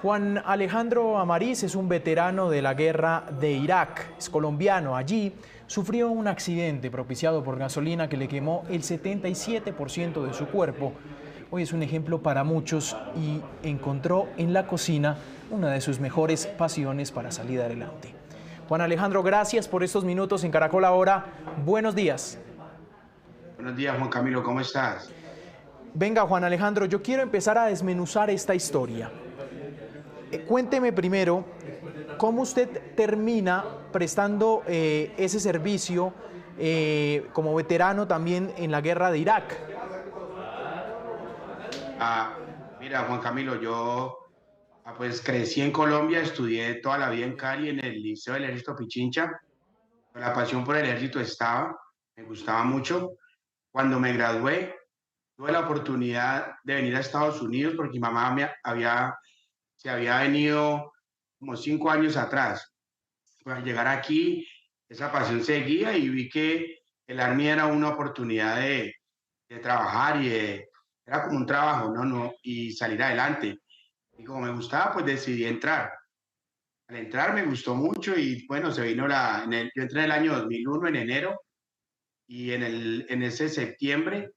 Juan Alejandro Amariz es un veterano de la guerra de Irak, es colombiano. Allí sufrió un accidente propiciado por gasolina que le quemó el 77% de su cuerpo. Hoy es un ejemplo para muchos y encontró en la cocina una de sus mejores pasiones para salir adelante. Juan Alejandro, gracias por estos minutos en Caracol Ahora. Buenos días. Buenos días, Juan Camilo, ¿cómo estás? Venga, Juan Alejandro, yo quiero empezar a desmenuzar esta historia. Cuénteme primero cómo usted termina prestando ese servicio como veterano también en la guerra de Irak. Ah, mira, Juan Camilo, yo pues crecí en Colombia, estudié toda la vida en Cali, en el Liceo del Ejército Pichincha. La pasión por el ejército estaba, me gustaba mucho. Cuando me gradué, tuve la oportunidad de venir a Estados Unidos porque mi mamá se había venido como 5 años atrás. Para llegar aquí, esa pasión seguía y vi que el Army era una oportunidad de trabajar era como un trabajo, ¿no? No, y salir adelante. Y como me gustaba, pues decidí entrar. Al entrar me gustó mucho y bueno, se vino yo entré en el año 2001 en enero y en ese septiembre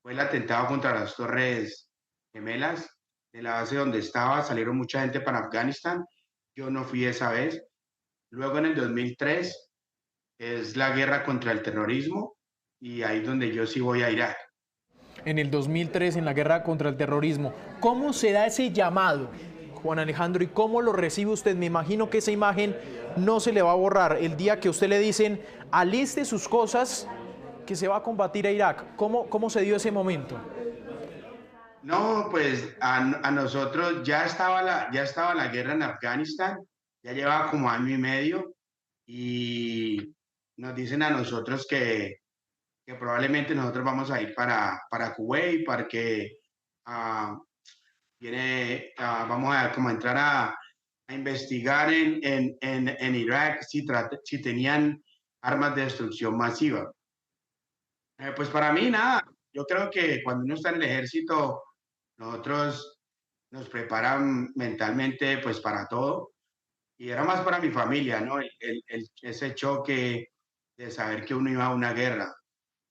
fue el atentado contra las Torres Gemelas de la base donde estaba, salieron mucha gente para Afganistán, yo no fui esa vez. Luego en el 2003 es la guerra contra el terrorismo y ahí es donde yo sí voy a Irak. En el 2003 en la guerra contra el terrorismo. ¿Cómo se da ese llamado, Juan Alejandro, y cómo lo recibe usted? Me imagino que esa imagen no se le va a borrar el día que a usted le dicen aliste sus cosas que se va a combatir a Irak. ¿Cómo se dio ese momento? No, pues a nosotros ya estaba la guerra en Afganistán, ya llevaba como año y medio y nos dicen a nosotros que probablemente nosotros vamos a ir para Kuwait, porque ah, vamos a como entrar a investigar en Irak si tenían armas de destrucción masiva. Pues para mí nada, yo creo que cuando uno está en el ejército, nosotros nos preparan mentalmente pues para todo y era más para mi familia, ¿no? Ese choque de saber que uno iba a una guerra.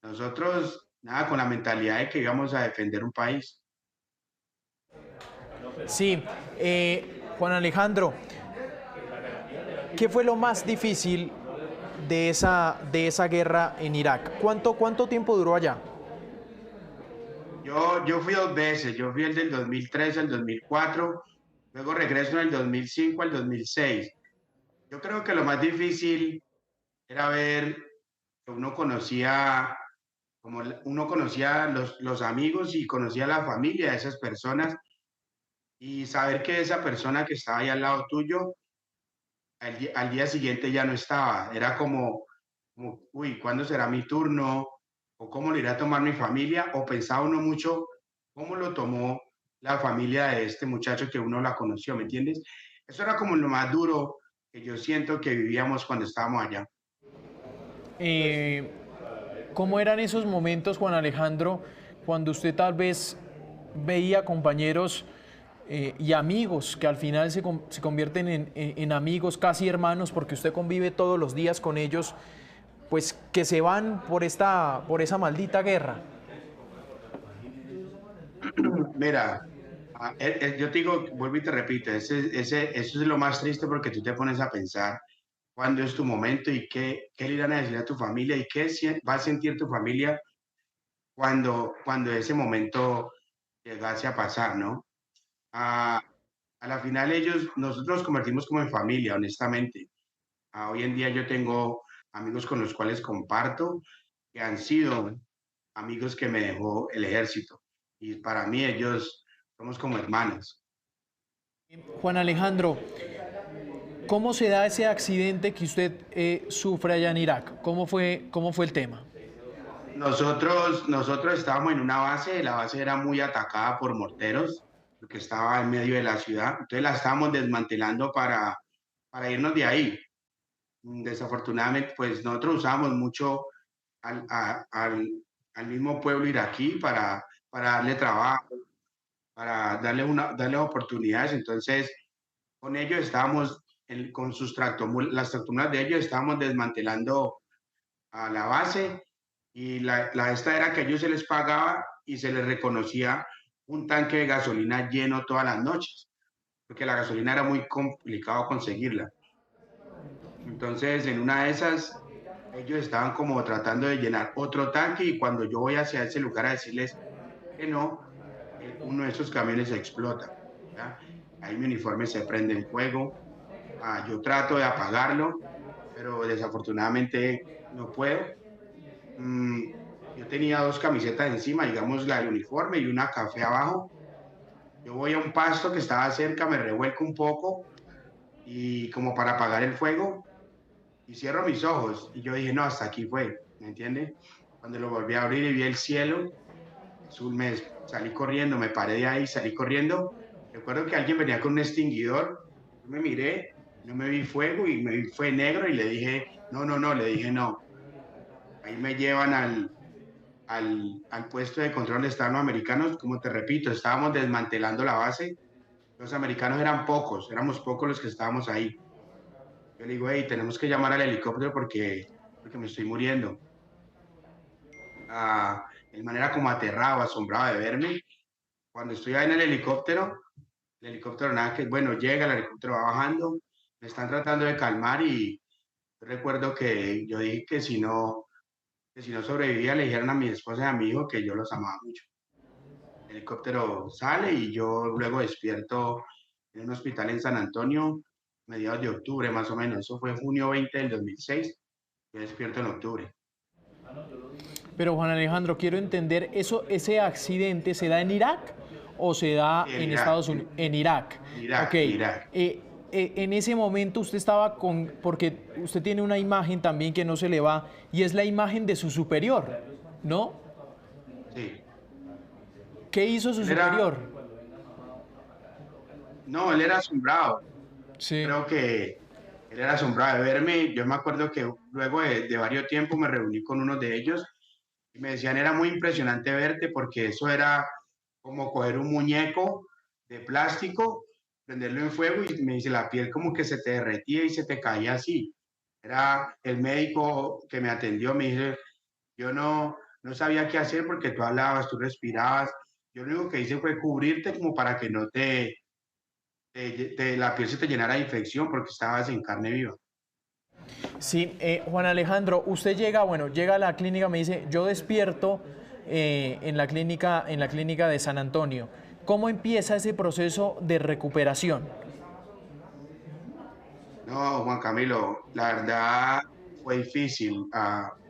Nosotros, nada, con la mentalidad de que íbamos a defender un país. Sí, Juan Alejandro, ¿qué fue lo más difícil de esa guerra en Irak? ¿Cuánto tiempo duró allá? Yo fui dos veces, yo fui el del 2003 al 2004, luego regreso en el 2005 al 2006. Yo creo que lo más difícil era ver que uno conocía los amigos y conocía la familia de esas personas y saber que esa persona que estaba ahí al lado tuyo, al día siguiente ya no estaba. Era uy, ¿cuándo será mi turno? ¿O cómo lo irá a tomar mi familia? O pensaba uno mucho cómo lo tomó la familia de este muchacho que uno la conoció, ¿me entiendes? Eso era como lo más duro que yo siento que vivíamos cuando estábamos allá. Eh, ¿Cómo eran esos momentos, Juan Alejandro, cuando usted tal vez veía compañeros y amigos que al final se convierten en amigos, casi hermanos, porque usted convive todos los días con ellos, pues que se van por esa maldita guerra? Mira, yo te digo, vuelvo y te repito, eso es lo más triste porque tú te pones a pensar cuándo es tu momento y qué le irán a decir a tu familia y va a sentir tu familia cuando ese momento llegase a pasar, ¿no? A, a la final nosotros nos convertimos como en familia, honestamente. Hoy en día yo tengo amigos con los cuales comparto que han sido amigos que me dejó el ejército y para mí ellos somos como hermanos. Juan Alejandro, ¿cómo se da ese accidente que usted sufre allá en Irak? Cómo fue el tema? Nosotros estábamos en una base, la base era muy atacada por morteros, porque estaba en medio de la ciudad, entonces la estábamos desmantelando para irnos de ahí. Desafortunadamente, pues nosotros usamos mucho al, a- al, al mismo pueblo iraquí para darle trabajo, para darle oportunidades, entonces con ellos estábamos, con sus las tractomulas de ellos, estábamos desmantelando a la base y la esta era que a ellos se les pagaba y se les reconocía un tanque de gasolina lleno todas las noches, porque la gasolina era muy complicado conseguirla. Entonces, en una de esas, ellos estaban como tratando de llenar otro tanque y cuando yo voy hacia ese lugar a decirles que no, uno de esos camiones explota. ¿Ya? Ahí mi uniforme se prende en fuego. Yo trato de apagarlo, pero desafortunadamente no puedo. Mm, yo tenía dos camisetas encima, digamos la del uniforme y una café abajo. Yo voy a un pasto que estaba cerca, me revuelco un poco y como para apagar el fuego y cierro mis ojos y yo dije, no, hasta aquí fue, ¿me entiende? Cuando lo volví a abrir y vi el cielo, azul, me salí corriendo, me paré de ahí, salí corriendo. Recuerdo que alguien venía con un extinguidor, yo me miré, no me vi fuego y me vi fue negro y le dije, no, no, no, le dije no. Ahí me llevan al puesto de control donde estaban los americanos, como te repito, estábamos desmantelando la base, los americanos eran pocos, éramos pocos los que estábamos ahí. Yo le digo, hey, tenemos que llamar al helicóptero porque me estoy muriendo. De manera como aterrado, asombrado de verme. Cuando estoy ahí en el helicóptero nada que, bueno, llega, el helicóptero va bajando, me están tratando de calmar y recuerdo que yo dije que si no sobrevivía le dijeron a mi esposa y a mi hijo que yo los amaba mucho. El helicóptero sale y yo luego despierto en un hospital en San Antonio, mediados de octubre más o menos. Eso fue junio 20 del 2006. Yo despierto en octubre. Pero Juan Alejandro, quiero entender, ¿ese accidente se da en Irak o se da Sí, en en Irak, Estados Unidos? En Irak. en Ok. Irak, en Irak. En ese momento usted estaba con, porque usted tiene una imagen también que no se le va, y es la imagen de su superior, ¿no? Sí. ¿Qué hizo su Él era, superior? no, él era asombrado. Sí. Creo que él era asombrado de verme. Yo me acuerdo que luego de varios tiempos me reuní con uno de ellos y me decían, era muy impresionante verte porque eso era como coger un muñeco de plástico, prenderlo en fuego y me dice, la piel como que se te derretía y se te caía así. Era el médico que me atendió, me dice, yo no sabía qué hacer porque tú hablabas, tú respirabas. Yo lo único que hice fue cubrirte como para que no la piel se te llenara de infección porque estabas en carne viva. Sí, Juan Alejandro, usted llega, bueno, llega a la clínica, me dice, yo despierto en la clínica de San Antonio. ¿Cómo empieza ese proceso de recuperación? No, Juan Camilo, la verdad fue difícil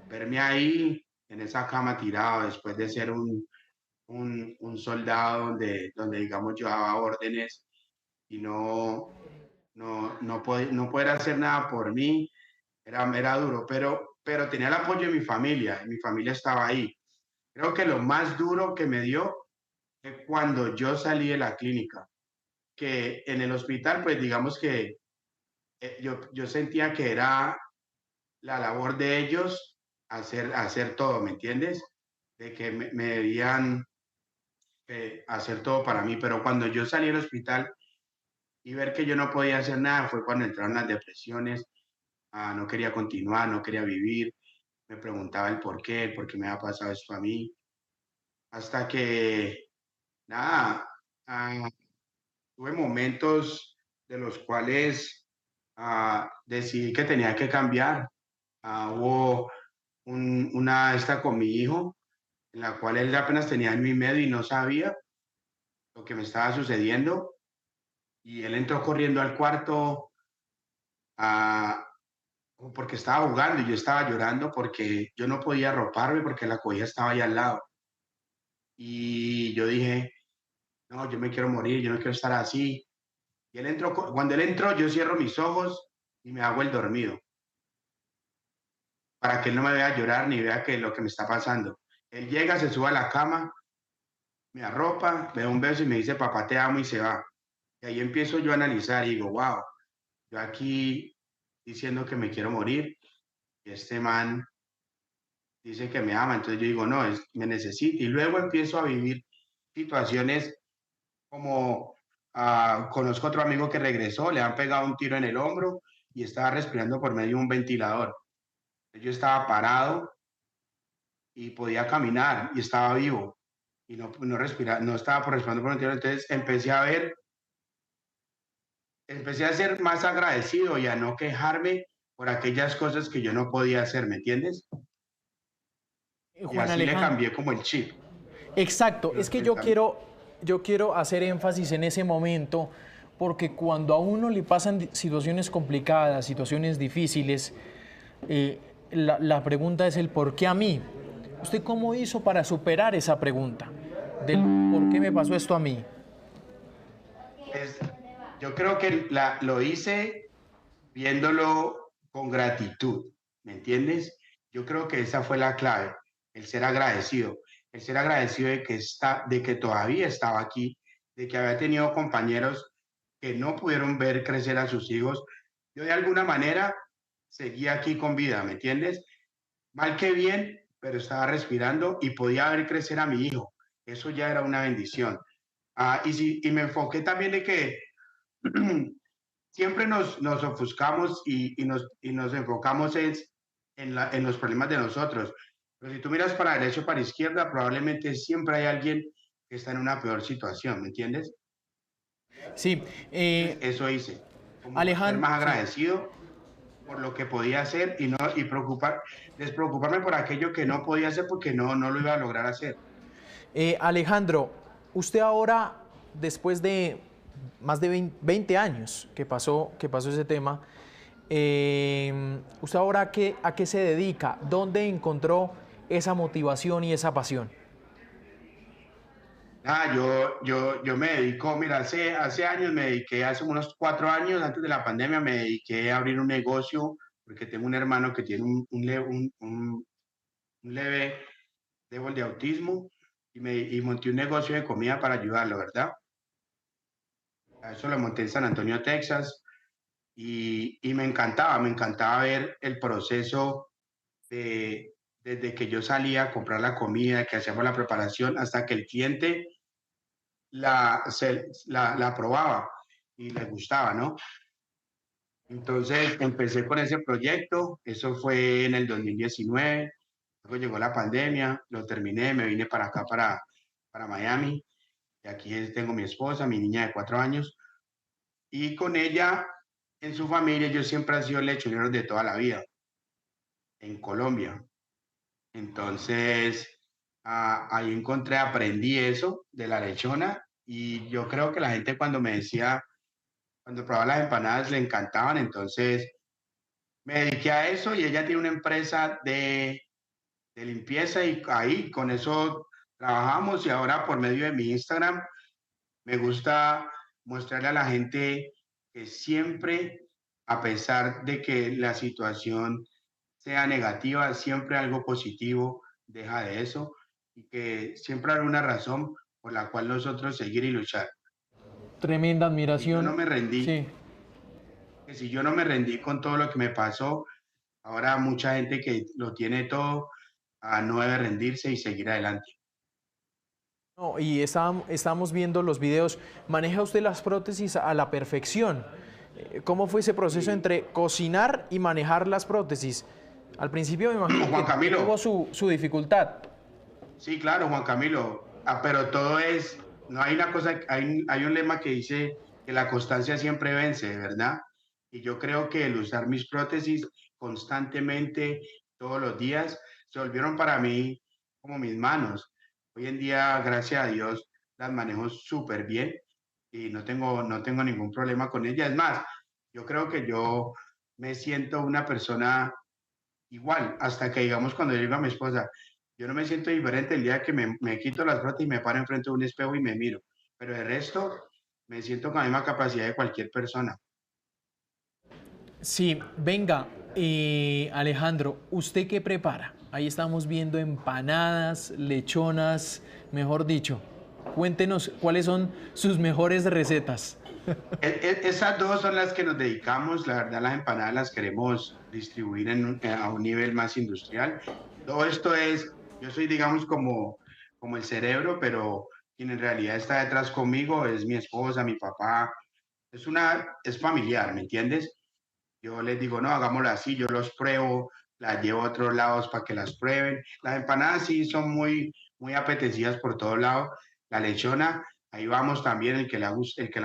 verme ahí en esa cama tirado después de ser un soldado donde, digamos, yo daba órdenes y no poder hacer nada por mí, era duro, pero tenía el apoyo de mi familia estaba ahí. Creo que lo más duro que me dio fue cuando yo salí de la clínica, que en el hospital, pues digamos que yo sentía que era la labor de ellos hacer todo, ¿me entiendes? De que me debían hacer todo para mí, pero cuando yo salí del hospital y ver que yo no podía hacer nada fue cuando entraron las depresiones, no quería continuar, no quería vivir, me preguntaba el por qué me había pasado esto a mí, hasta que, nada, ah, tuve momentos de los cuales decidí que tenía que cambiar. Hubo esta con mi hijo, en la cual él apenas tenía año y medio y no sabía lo que me estaba sucediendo. Y él entró corriendo al cuarto ah, porque estaba jugando y yo estaba llorando porque yo no podía arroparme porque la cobija estaba ahí al lado. Y yo dije, no, yo me quiero morir, yo no quiero estar así. Y él entró, cuando él entró, yo cierro mis ojos y me hago el dormido para que él no me vea llorar ni vea que lo que me está pasando. Él llega, se sube a la cama, me arropa, me da un beso y me dice, papá, te amo y se va. Y ahí empiezo yo a analizar y digo, wow, yo aquí diciendo que me quiero morir y este man dice que me ama, entonces yo digo, no, me necesita. Y luego empiezo a vivir situaciones como Conozco otro amigo que regresó, le han pegado un tiro en el hombro y estaba respirando por medio de un ventilador. Yo estaba parado y podía caminar y estaba vivo y no respiraba, no estaba por respirando por un ventilador. Entonces empecé a ser más agradecido y a no quejarme por aquellas cosas que yo no podía hacer, ¿me entiendes? Y Juan así le Alejandro, cambié como el chip. exacto, es que yo quiero hacer énfasis en ese momento porque cuando a uno le pasan situaciones complicadas, situaciones difíciles, la pregunta es el por qué a mí. ¿Usted cómo hizo para superar esa pregunta? Del por qué me pasó esto a mí. Es, yo creo que lo hice viéndolo con gratitud, ¿me entiendes? Yo creo que esa fue la clave, el ser agradecido de que todavía estaba aquí, de que había tenido compañeros que no pudieron ver crecer a sus hijos. Yo de alguna manera seguía aquí con vida, ¿me entiendes? Mal que bien, pero estaba respirando y podía ver crecer a mi hijo. Eso ya era una bendición. Y me enfoqué también de que siempre nos ofuscamos y nos enfocamos en los problemas de nosotros. Pero si tú miras para derecha o para izquierda, probablemente siempre hay alguien que está en una peor situación, ¿me entiendes? Sí, Entonces, eso hice, como ser Alejandro, más sí. agradecido por lo que podía hacer y no y despreocuparme por aquello que no podía hacer porque no lo iba a lograr hacer. Alejandro, usted ahora, después de más de 20 años que pasó ese tema, ¿usted ahora a qué se dedica? ¿Dónde encontró esa motivación y esa pasión? Yo me dedico, mira, hace años me dediqué, hace unos 4 años antes de la pandemia, me dediqué a abrir un negocio porque tengo un hermano que tiene un leve débil de autismo y monté un negocio de comida para ayudarlo, ¿verdad? A eso lo monté en San Antonio, Texas, y me encantaba ver el proceso de, desde que yo salía a comprar la comida, que hacíamos la preparación, hasta que el cliente la probaba y le gustaba, ¿no? Entonces empecé con ese proyecto, eso fue en el 2019, luego llegó la pandemia, lo terminé, me vine para acá, para Miami, y aquí tengo mi esposa, mi niña de 4 años, y con ella, en su familia, yo siempre he sido lechonero de toda la vida, en Colombia. Entonces, ahí aprendí eso de la lechona, y yo creo que la gente cuando probaba las empanadas le encantaban, entonces me dediqué a eso y ella tiene una empresa de limpieza y ahí con eso trabajamos y ahora por medio de mi Instagram me gusta mostrarle a la gente que siempre, a pesar de que la situación sea negativa, siempre algo positivo deja de eso y que siempre hay una razón por la cual nosotros seguir y luchar. Tremenda Y yo no admiración. me rendí, Sí. que si yo no me rendí con todo lo que me pasó, ahora mucha gente que lo tiene todo no debe rendirse y seguir adelante. No, y estábamos viendo los videos. ¿Maneja usted las prótesis a la perfección? ¿Cómo fue ese proceso Y entre cocinar y manejar las prótesis? Al principio me imagino Juan que tuvo Camilo, su dificultad. sí, claro, Juan Camilo, pero no hay una cosa, hay un lema que dice que la constancia siempre vence, ¿verdad? Y yo creo que el usar mis prótesis constantemente, todos los días, se volvieron para mí como mis manos. Hoy en día, gracias a Dios, las manejo súper bien y no tengo ningún problema con ellas. Es más, yo creo que yo me siento una persona igual, hasta que digamos cuando yo digo a mi esposa, yo no me siento diferente el día que me quito las prótesis y me paro enfrente de un espejo y me miro, pero de resto me siento con la misma capacidad de cualquier persona. Sí, venga, Alejandro, ¿usted qué prepara? Ahí estamos viendo empanadas, lechonas, mejor dicho. Cuéntenos cuáles son sus mejores recetas. Esas dos son las que nos dedicamos, la verdad las empanadas las queremos distribuir a un nivel más industrial. Todo esto yo soy digamos como el cerebro, pero quien en realidad está detrás conmigo es mi esposa, mi papá, es familiar, ¿me entiendes? Yo les digo, no, hagámoslo así, yo los pruebo, las llevo a otros lados para que las prueben. Las empanadas sí son muy apetecidas por todos lados. La lechona, ahí vamos también, el que la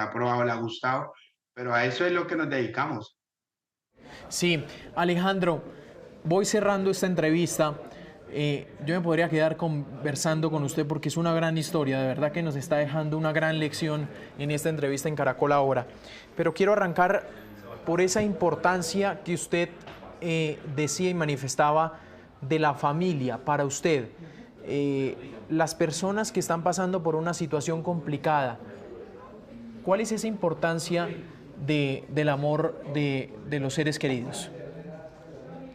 ha probado le ha gustado, pero a eso es lo que nos dedicamos. Sí, Alejandro, voy cerrando esta entrevista. Yo me podría quedar conversando con usted porque es una gran historia, de verdad que nos está dejando una gran lección en esta entrevista en Caracol Ahora. Pero quiero arrancar por esa importancia que usted decía y manifestaba de la familia para usted. Las personas que están pasando por una situación complicada, ¿cuál es esa importancia del amor de los seres queridos?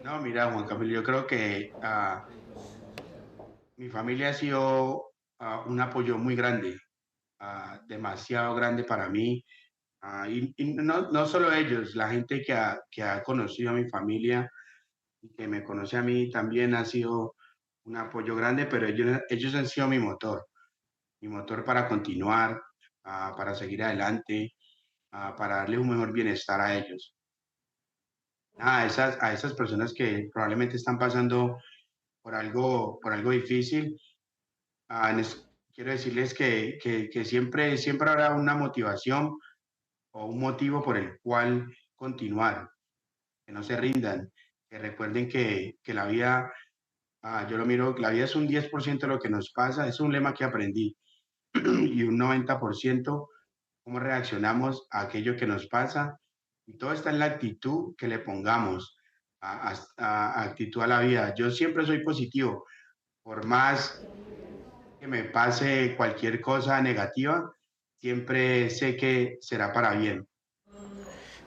No, mira, Juan Camilo, yo creo que mi familia ha sido un apoyo muy grande, demasiado grande para mí. Y no solo ellos, la gente que ha conocido a mi familia y que me conoce a mí también ha sido un apoyo grande, pero ellos han sido mi motor para continuar, para seguir adelante, para darle un mejor bienestar a ellos. A esas personas que probablemente están pasando por algo difícil, quiero decirles que siempre habrá una motivación o un motivo por el cual continuar, que no se rindan, que recuerden que la vida, yo lo miro, la vida es un 10% de lo que nos pasa, es un lema que aprendí, y un 90% cómo reaccionamos a aquello que nos pasa, y todo está en la actitud que le pongamos, actitud a la vida. Yo siempre soy positivo, por más que me pase cualquier cosa negativa, siempre sé que será para bien.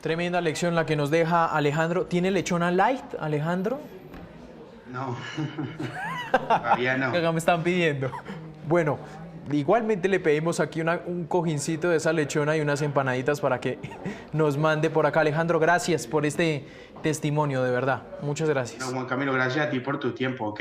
Tremenda lección la que nos deja Alejandro. ¿Tiene lechona light, Alejandro? No, todavía no. Acá me están pidiendo. Bueno, igualmente le pedimos aquí un cojincito de esa lechona y unas empanaditas para que nos mande por acá. Alejandro, gracias por este testimonio, de verdad. Muchas gracias. No, Juan Camilo, gracias a ti por tu tiempo, ¿ok?